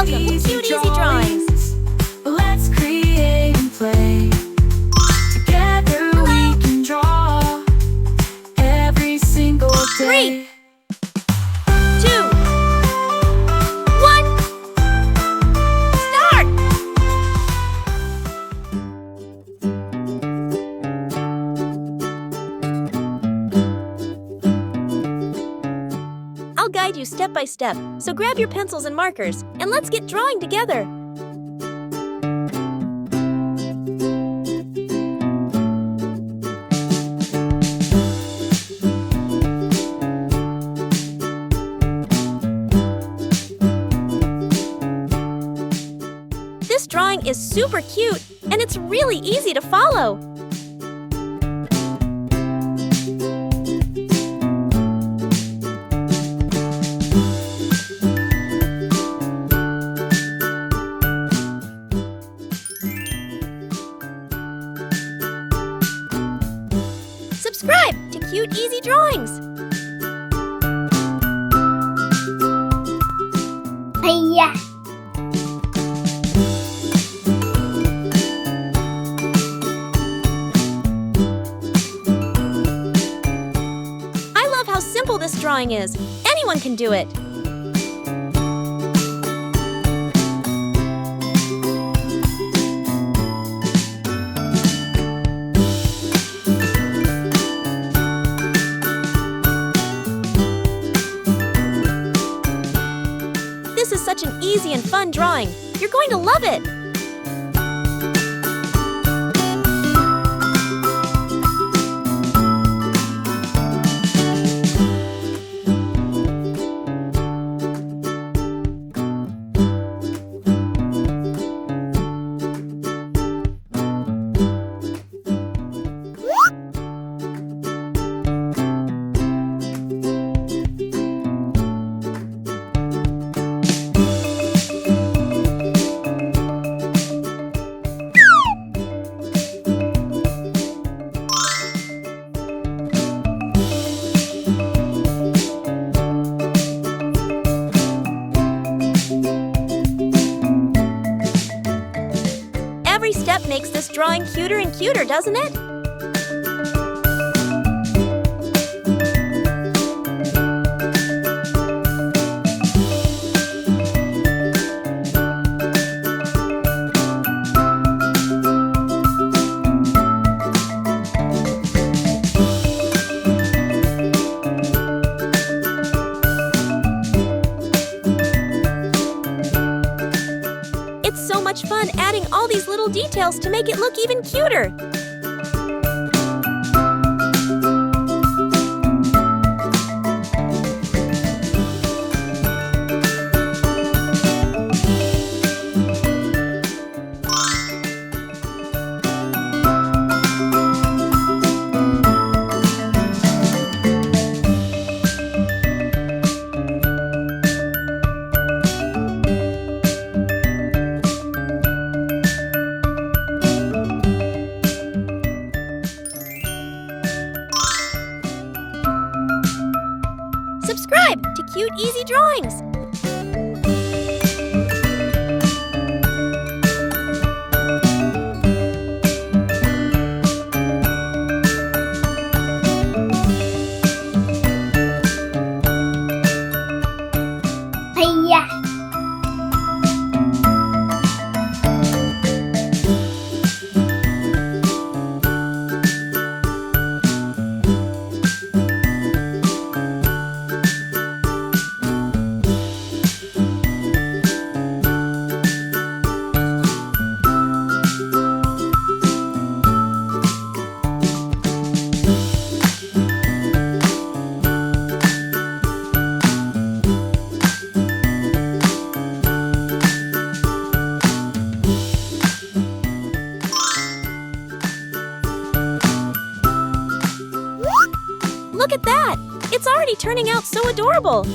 Welcome to Cute Easy Drawings. Let's create and play. Together we can draw every single day. 3, 2, 1, start! I'll guide you step by step, so grab your pencils and markers, and let's get drawing together. This drawing is super cute, and it's really easy to follow. Subscribe to Cute Easy Drawings. Hiya. I love how simple this drawing is. Anyone can do it. This is such an easy and fun drawing. You're going to love it. Every step makes this drawing cuter and cuter, doesn't it? It's so much fun adding all these little details to make it look even cuter. Subscribe to Cute Easy Drawings. Hiya. Look at that! It's already turning out so adorable!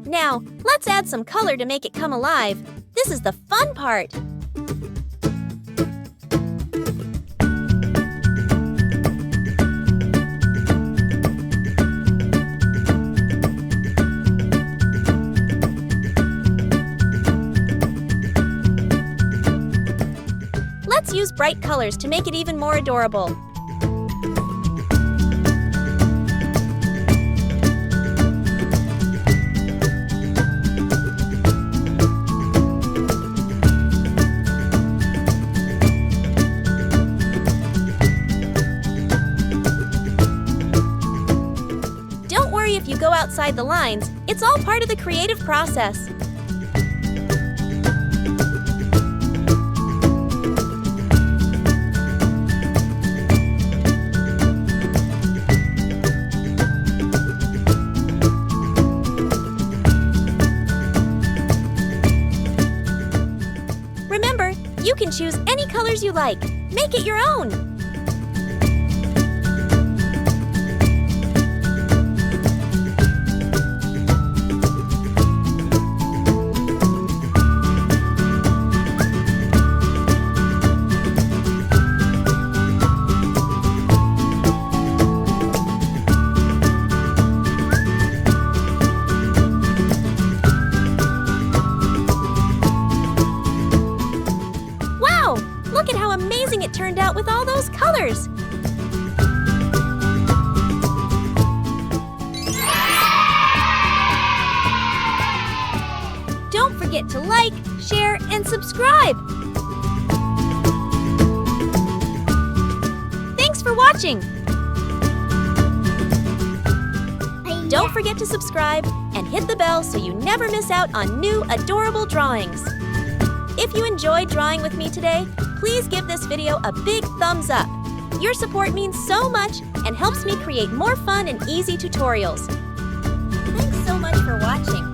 Now, let's add some color to make it come alive. This is the fun part. Let's use bright colors to make it even more adorable. Don't worry if you go outside the lines. It's all part of the creative process. Remember, you can choose any colors you like. Make it your own. Look at how amazing it turned out with all those colors! Don't forget to like, share, and subscribe! Thanks for watching! Don't forget to subscribe and hit the bell so you never miss out on new adorable drawings. If you enjoyed drawing with me today, please give this video a big thumbs up. Your support means so much and helps me create more fun and easy tutorials. Thanks so much for watching.